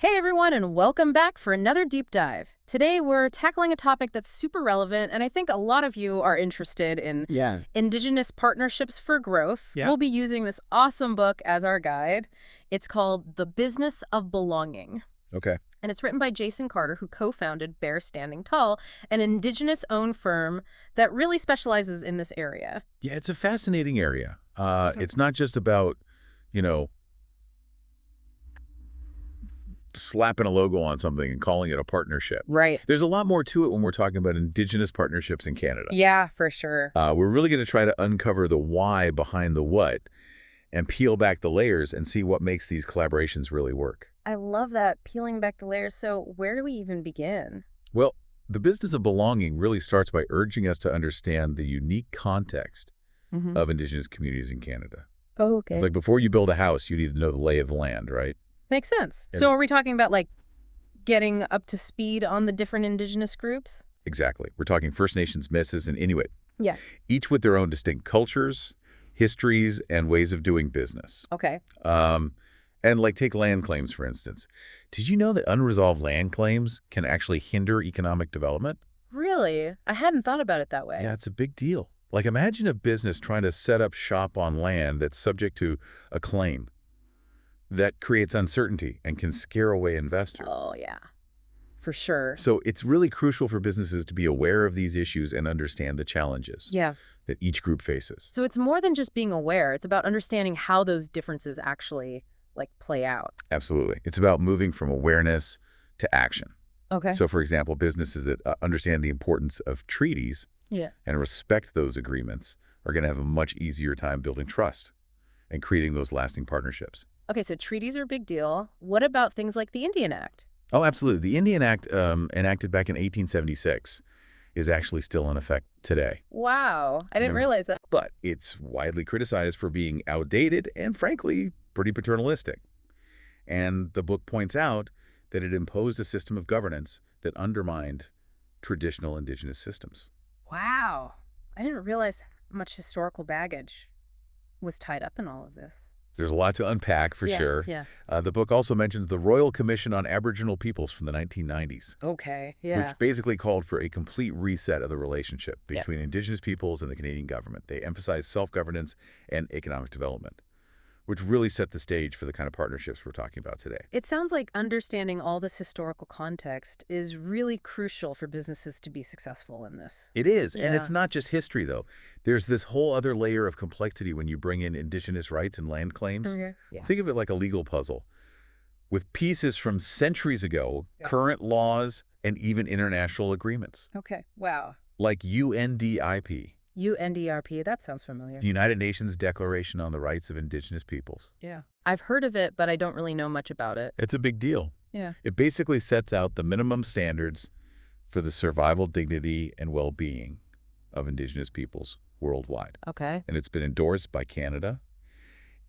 Hey everyone, and welcome back for another deep dive. Today we're tackling a topic that's super relevant, and I think a lot of you are interested in Yeah. Indigenous partnerships for growth. Yeah. We'll be using this awesome book as our guide. It's called The Business of Belonging, Okay. and it's written by Jason Carter, who co-founded Bear Standing Tall, an Indigenous-owned firm that really specializes in this area. Yeah, it's a fascinating area. It's not just about, you know, slapping a logo on something and calling it a partnership. Right. There's a lot more to it when we're talking about Indigenous partnerships in Canada. Yeah, for sure. We're really going to try to uncover the why behind the what and peel back the layers and see what makes these collaborations really work. I love that, peeling back the layers. So where do we even begin? Well, the business of belonging really starts by urging us to understand the unique context of Indigenous communities in Canada. Oh, okay. It's like before you build a house, you need to know the lay of the land, right? Makes sense. And- So are we talking about like getting up to speed on the different Indigenous groups? Exactly. We're talking First Nations, Métis, and Inuit, Yeah. each with their own distinct cultures, histories, and ways of doing business. Okay. And like take land claims, for instance. Did you know that unresolved land claims can actually hinder economic development? Really? I hadn't thought about it that way. Yeah, it's a big deal. Like imagine a business trying to set up shop on land that's subject to a claim. That creates uncertainty and can scare away investors. Oh, yeah. For sure. So it's really crucial for businesses to be aware of these issues and understand the challenges Yeah. that each group faces. So it's more than just being aware. It's about understanding how those differences actually like play out. Absolutely. It's about moving from awareness to action. Okay. So, for example, businesses that understand the importance of treaties Yeah. and respect those agreements are going to have a much easier time building trust and creating those lasting partnerships. Okay, so treaties are a big deal. What about things like the Indian Act? Oh, absolutely. The Indian Act, enacted back in 1876, is actually still in effect today. Wow. I didn't Mm. realize that. But it's widely criticized for being outdated and, frankly, pretty paternalistic. And the book points out that it imposed a system of governance that undermined traditional Indigenous systems. Wow. I didn't realize how much historical baggage was tied up in all of this. There's a lot to unpack, for Yeah, sure. yeah. The book also mentions the Royal Commission on Aboriginal Peoples from the 1990s, Okay, yeah. which basically called for a complete reset of the relationship Yeah. between Indigenous peoples and the Canadian government. They emphasized self-governance and economic development, which really set the stage for the kind of partnerships we're talking about today. It sounds like understanding all this historical context is really crucial for businesses to be successful in this. It is, and it's Yeah. not just history, though. There's this whole other layer of complexity when you bring in Indigenous rights and land claims. Okay. Yeah. Think of it like a legal puzzle, with pieces from centuries ago, Yeah. current laws, and even international agreements, Okay. Wow. like UNDIP, UNDRP, that sounds familiar. the United Nations Declaration on the Rights of Indigenous Peoples. Yeah. I've heard of it, but I don't really know much about it. It's a big deal. Yeah. It basically sets out the minimum standards for the survival, dignity, and well-being of Indigenous peoples worldwide. Okay. And it's been endorsed by Canada.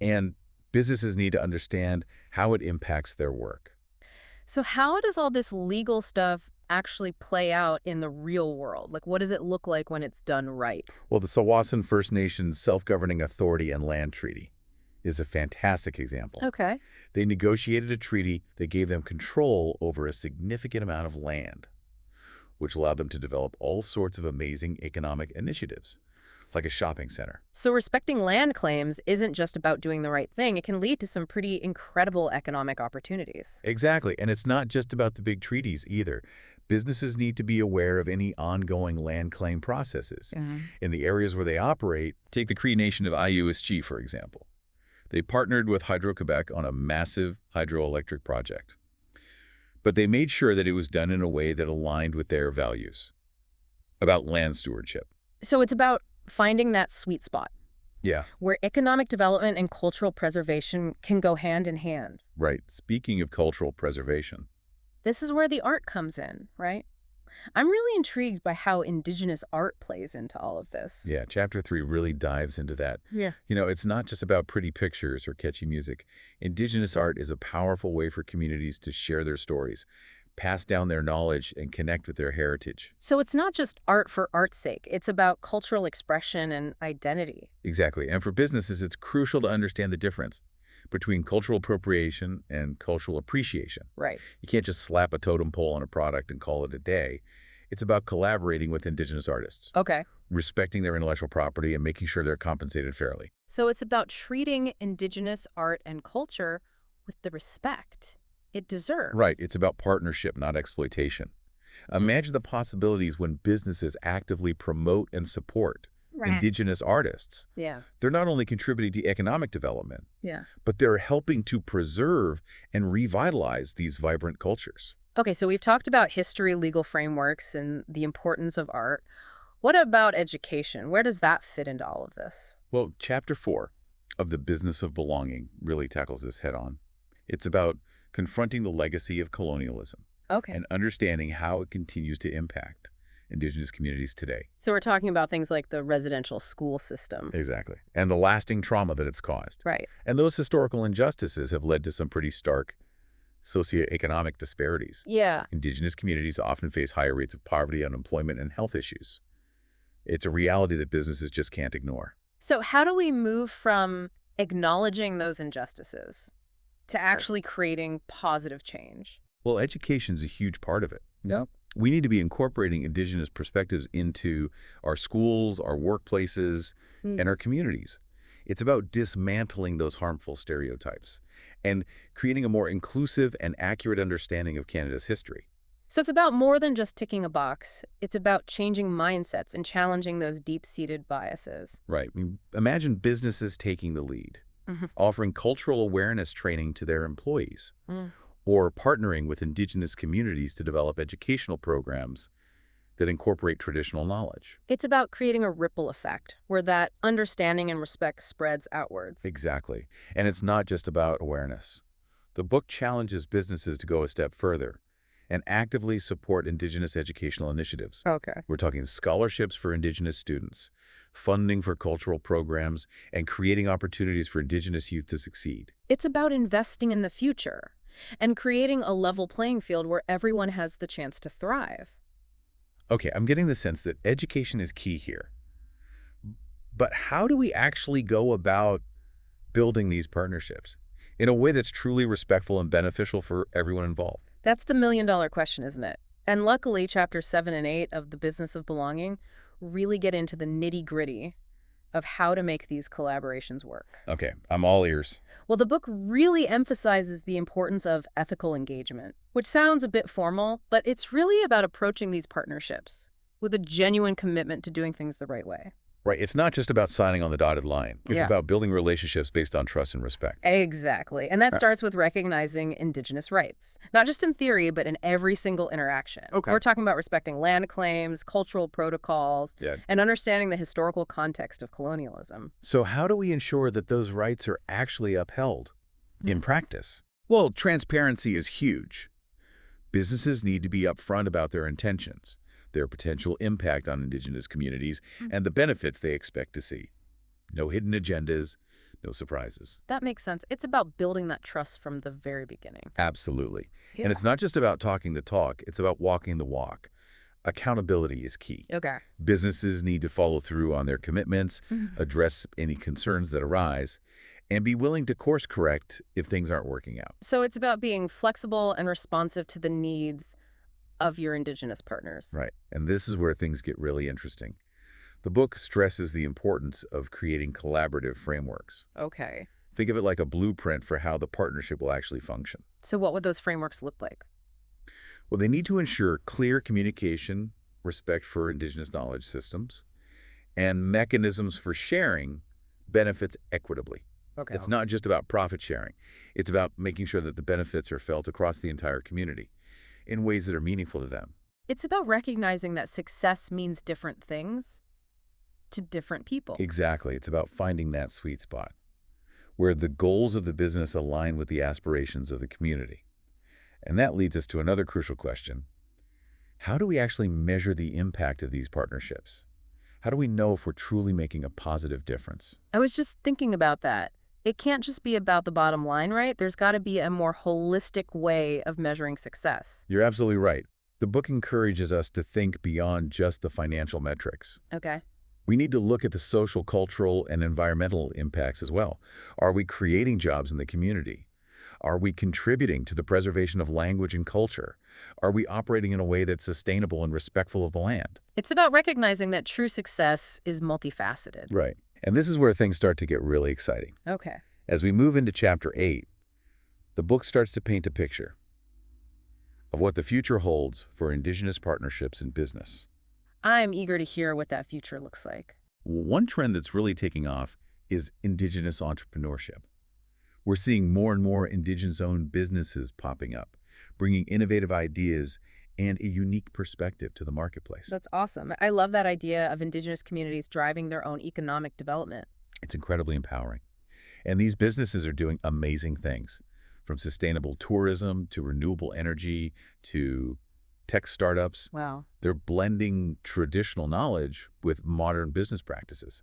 And businesses need to understand how it impacts their work. So how does all this legal stuff actually play out in the real world? Like, what does it look like when it's done right? Well, the Tsawwassen First Nations Self-Governing Authority and Land Treaty is a fantastic example. Okay. They negotiated a treaty that gave them control over a significant amount of land, which allowed them to develop all sorts of amazing economic initiatives, like a shopping center. So respecting land claims isn't just about doing the right thing. It can lead to some pretty incredible economic opportunities. Exactly, and it's not just about the big treaties either. Businesses need to be aware of any ongoing land claim processes. In the areas where they operate, take the Cree Nation of IUSG, for example. They partnered with Hydro-Quebec on a massive hydroelectric project. But they made sure that it was done in a way that aligned with their values about land stewardship. So it's about finding that sweet spot Yeah, where economic development and cultural preservation can go hand in hand. right. Speaking of cultural preservation, This is where the art comes in, right? I'm really intrigued by how Indigenous art plays into all of this. yeah, Chapter 3 really dives into that. Yeah. You know, it's not just about pretty pictures or catchy music. Indigenous art is a powerful way for communities to share their stories, pass down their knowledge, and connect with their heritage. So it's not just art for art's sake. It's about cultural expression and identity. Exactly. And for businesses, it's crucial to understand the difference between cultural appropriation and cultural appreciation. Right. You can't just slap a totem pole on a product and call it a day. It's about collaborating with Indigenous artists, Okay. respecting their intellectual property, and making sure they're compensated fairly. So it's about treating Indigenous art and culture with the respect it Right. deserves. It's about partnership, not exploitation. Imagine the possibilities when businesses actively promote and support Right. Indigenous artists. Yeah. They're not only contributing to economic development, Yeah. but they're helping to preserve and revitalize these vibrant cultures. Okay, so we've talked about history, legal frameworks, and the importance of art. What about education? Where does that fit into all of this? Well, Chapter 4 of The Business of Belonging really tackles this head on. It's about confronting the legacy of colonialism Okay. and understanding how it continues to impact Indigenous communities today. So we're talking about things like the residential school system. Exactly. And the lasting trauma that it's caused. Right. And those historical injustices have led to some pretty stark socioeconomic disparities. Yeah. Indigenous communities often face higher rates of poverty, unemployment, and health issues. It's a reality that businesses just can't ignore. So how do we move from acknowledging those injustices to actually creating positive change? Well, education's a huge part of it. Yep. We need to be incorporating Indigenous perspectives into our schools, our workplaces, and our communities. It's about dismantling those harmful stereotypes and creating a more inclusive and accurate understanding of Canada's history. So it's about more than just ticking a box. It's about changing mindsets and challenging those deep-seated biases. Right. I mean, imagine businesses taking the lead, Mhm. offering cultural awareness training to their employees, or partnering with Indigenous communities to develop educational programs that incorporate traditional knowledge. It's about creating a ripple effect where that understanding and respect spreads outwards. Exactly. And it's not just about awareness. The book challenges businesses to go a step further and actively support Indigenous educational initiatives. Okay. We're talking scholarships for Indigenous students, funding for cultural programs, and creating opportunities for Indigenous youth to succeed. It's about investing in the future and creating a level playing field where everyone has the chance to thrive. Okay, I'm getting the sense that education is key here. But how do we actually go about building these partnerships in a way that's truly respectful and beneficial for everyone involved? That's the million-dollar question, isn't it? And luckily, chapters 7 and 8 of The Business of Belonging really get into the nitty-gritty of how to make these collaborations work. Okay, I'm all ears. Well, the book really emphasizes the importance of ethical engagement, which sounds a bit formal, but it's really about approaching these partnerships with a genuine commitment to doing things the right way. Right, it's not just about signing on the dotted line. It's Yeah. about building relationships based on trust and respect. Exactly. And that starts with recognizing Indigenous rights, not just in theory, but in every single interaction. Okay. We're talking about respecting land claims, cultural protocols, Yeah. and understanding the historical context of colonialism. So how do we ensure that those rights are actually upheld in practice? Well, transparency is huge. Businesses need to be upfront about their intentions, their potential impact on Indigenous communities, and the benefits they expect to see. No hidden agendas, no surprises. That makes sense. It's about building that trust from the very beginning. Absolutely. Yeah. And it's not just about talking the talk, it's about walking the walk. Accountability is key. Okay. Businesses need to follow through on their commitments, address any concerns that arise, and be willing to course correct if things aren't working out. So it's about being flexible and responsive to the needs of your Indigenous partners. Right. And this is where things get really interesting. The book stresses the importance of creating collaborative frameworks. Okay. Think of it like a blueprint for how the partnership will actually function. So what would those frameworks look like? Well, they need to ensure clear communication, respect for Indigenous knowledge systems, and mechanisms for sharing benefits equitably. Okay. It's not just about profit sharing. It's about making sure that the benefits are felt across the entire community in ways that are meaningful to them. It's about recognizing that success means different things to different people. Exactly. It's about finding that sweet spot where the goals of the business align with the aspirations of the community. And that leads us to another crucial question. How do we actually measure the impact of these partnerships? How do we know if we're truly making a positive difference? I was just thinking about that. It can't just be about the bottom line, right? There's got to be a more holistic way of measuring success. You're absolutely right. The book encourages us to think beyond just the financial metrics. Okay. We need to look at the social, cultural, and environmental impacts as well. Are we creating jobs in the community? Are we contributing to the preservation of language and culture? Are we operating in a way that's sustainable and respectful of the land? It's about recognizing that true success is multifaceted. Right. And this is where things start to get really exciting. Okay. As we move into Chapter 8, the book starts to paint a picture of what the future holds for Indigenous partnerships in business. I'm eager to hear what that future looks like. One trend that's really taking off is Indigenous entrepreneurship. We're seeing more and more Indigenous-owned businesses popping up, bringing innovative ideas and a unique perspective to the marketplace. That's awesome. I love that idea of Indigenous communities driving their own economic development. It's incredibly empowering. And these businesses are doing amazing things, from sustainable tourism to renewable energy to tech startups. Wow. They're blending traditional knowledge with modern business practices,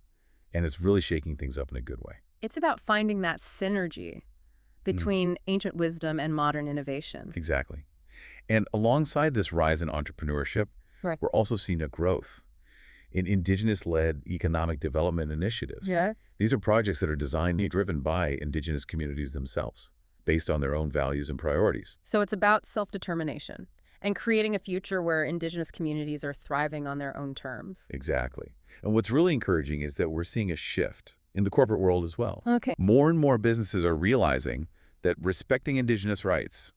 and it's really shaking things up in a good way. It's about finding that synergy between ancient wisdom and modern innovation. Exactly. And alongside this rise in entrepreneurship, Right. we're also seeing a growth in Indigenous-led economic development initiatives. Yeah. These are projects that are designed and driven by Indigenous communities themselves, based on their own values and priorities. So it's about self-determination and creating a future where Indigenous communities are thriving on their own terms. Exactly. And what's really encouraging is that we're seeing a shift in the corporate world as well. Okay. More and more businesses are realizing that respecting Indigenous rights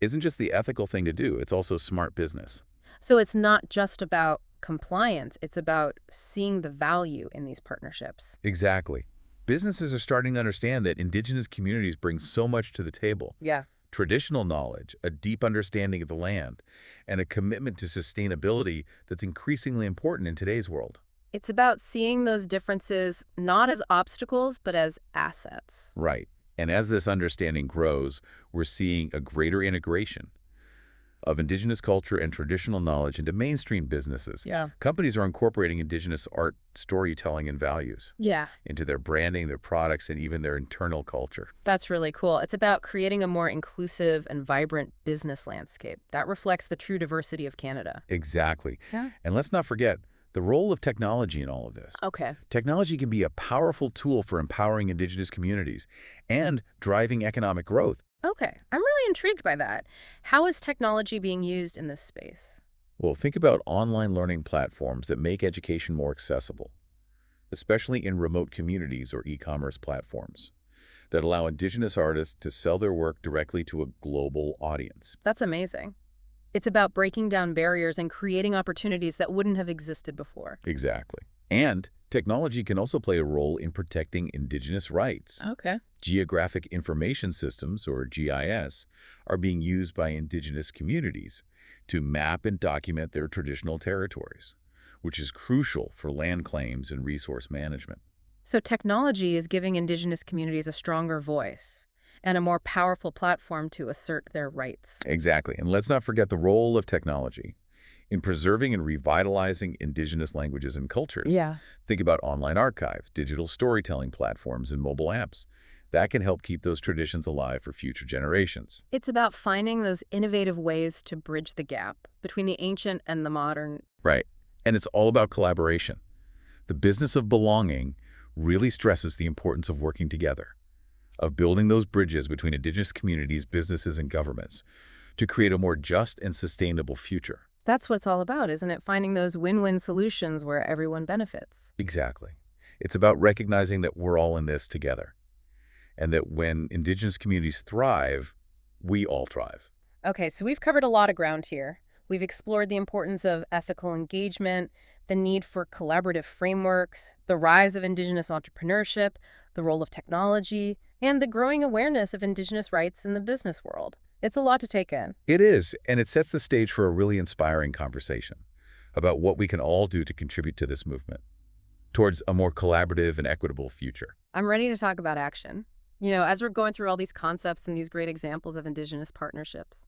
isn't just the ethical thing to do, it's also smart business. So it's not just about compliance, it's about seeing the value in these partnerships. Exactly. Businesses are starting to understand that Indigenous communities bring so much to the table. Yeah. Traditional knowledge, a deep understanding of the land, and a commitment to sustainability that's increasingly important in today's world. It's about seeing those differences not as obstacles, but as assets. Right. And as this understanding grows, we're seeing a greater integration of Indigenous culture and traditional knowledge into mainstream businesses. Yeah. Companies are incorporating Indigenous art, storytelling, and values Yeah. into their branding, their products, and even their internal culture. That's really cool. It's about creating a more inclusive and vibrant business landscape that reflects the true diversity of Canada. Exactly. Yeah. And let's not forget the role of technology in all of this. Okay. Technology can be a powerful tool for empowering Indigenous communities and driving economic growth. Okay. I'm really intrigued by that. How is technology being used in this space? Well, think about online learning platforms that make education more accessible, especially in remote communities or e-commerce platforms that allow Indigenous artists to sell their work directly to a global audience. That's amazing. It's about breaking down barriers and creating opportunities that wouldn't have existed before. Exactly. And technology can also play a role in protecting Indigenous rights. Okay. Geographic Information Systems, or GIS, are being used by Indigenous communities to map and document their traditional territories, which is crucial for land claims and resource management. So technology is giving Indigenous communities a stronger voice and a more powerful platform to assert their rights. Exactly. And let's not forget the role of technology in preserving and revitalizing Indigenous languages and cultures. Yeah. Think about online archives, digital storytelling platforms, and mobile apps. That can help keep those traditions alive for future generations. It's about finding those innovative ways to bridge the gap between the ancient and the modern. Right. And it's all about collaboration. The business of belonging really stresses the importance of working together, of building those bridges between Indigenous communities, businesses, and governments to create a more just and sustainable future. That's what it's all about, isn't it? Finding those win-win solutions where everyone benefits. Exactly. It's about recognizing that we're all in this together, and that when Indigenous communities thrive, we all thrive. Okay, so we've covered a lot of ground here. We've explored the importance of ethical engagement, the need for collaborative frameworks, the rise of Indigenous entrepreneurship, the role of technology, and the growing awareness of Indigenous rights in the business world. It's a lot to take in. It is, and it sets the stage for a really inspiring conversation about what we can all do to contribute to this movement towards a more collaborative and equitable future. I'm ready to talk about action. You know, as we're going through all these concepts and these great examples of Indigenous partnerships,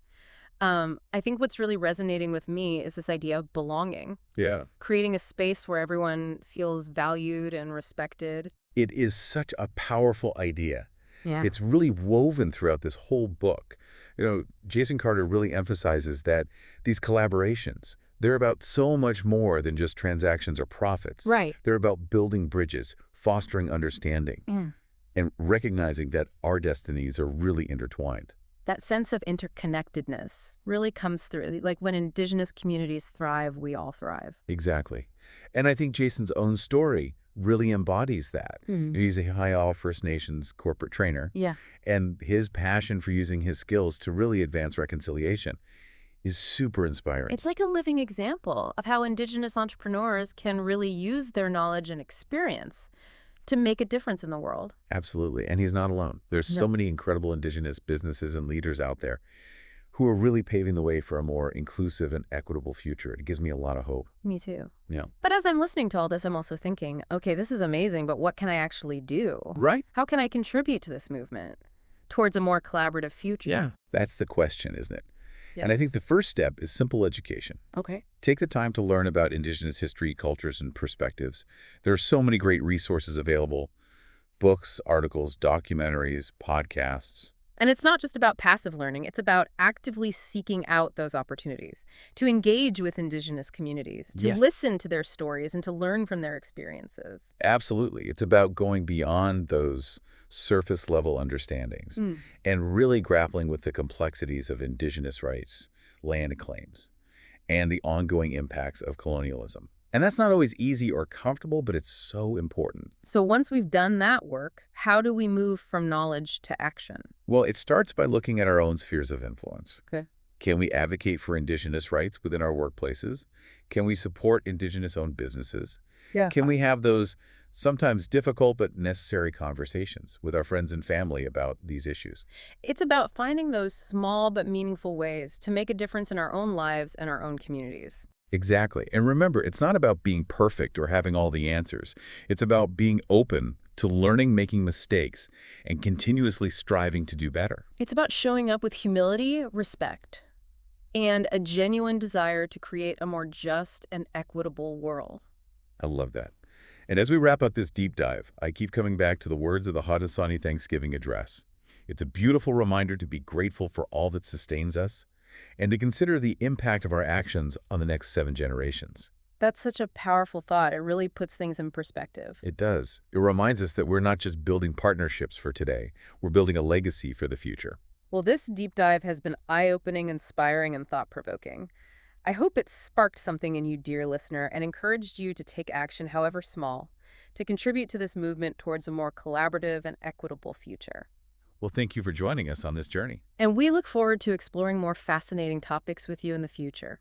I think what's really resonating with me is this idea of belonging, Yeah. creating a space where everyone feels valued and respected. It is such a powerful idea. Yeah. It's really woven throughout this whole book. You know, Jason Carter really emphasizes that these collaborations, They're about so much more than just transactions or profits. Right. They're about building bridges, fostering understanding, Mm. and recognizing that our destinies are really intertwined. That sense of interconnectedness really comes through. Like when Indigenous communities thrive, we all thrive. Exactly. And I think Jason's own story really embodies that. Mm. He's a High First Nations corporate trainer, Yeah. and his passion for using his skills to really advance reconciliation is super inspiring. It's like a living example of how Indigenous entrepreneurs can really use their knowledge and experience to make a difference in the world. Absolutely. And he's not alone. There's No. so many incredible Indigenous businesses and leaders out there who are really paving the way for a more inclusive and equitable future. It gives me a lot of hope. Me too. Yeah. But as I'm listening to all this, I'm also thinking, okay, this is amazing, but what can I actually do? Right? How can I contribute to this movement towards a more collaborative future? Yeah. That's the question, isn't it? Yeah. And I think the first step is simple education. Okay. Take the time to learn about Indigenous history, cultures, and perspectives. There are so many great resources available: books, articles, documentaries, podcasts. And it's not just about passive learning, it's about actively seeking out those opportunities to engage with Indigenous communities, to Yeah. listen to their stories, and to learn from their experiences. Absolutely. It's about going beyond those surface-level understandings Mm. and really grappling with the complexities of Indigenous rights, land claims, and the ongoing impacts of colonialism. And that's not always easy or comfortable, but it's so important. So once we've done that work, how do we move from knowledge to action? Well, it starts by looking at our own spheres of influence. Okay. Can we advocate for Indigenous rights within our workplaces? Can we support Indigenous-owned businesses? Yeah. Can we have those sometimes difficult but necessary conversations with our friends and family about these issues? It's about finding those small but meaningful ways to make a difference in our own lives and our own communities. Exactly. And remember, it's not about being perfect or having all the answers. It's about being open to learning, making mistakes, and continuously striving to do better. It's about showing up with humility, respect, and a genuine desire to create a more just and equitable world. I love that. And as we wrap up this deep dive, I keep coming back to the words of the Haudenosaunee Thanksgiving address. It's a beautiful reminder to be grateful for all that sustains us and to consider the impact of our actions on the next 7 generations. That's such a powerful thought. It really puts things in perspective. It does. It reminds us that we're not just building partnerships for today, we're building a legacy for the future. Well, this deep dive has been eye-opening, inspiring, and thought-provoking. I hope it sparked something in you, dear listener, and encouraged you to take action, however small, to contribute to this movement towards a more collaborative and equitable future. Well, thank you for joining us on this journey. And we look forward to exploring more fascinating topics with you in the future.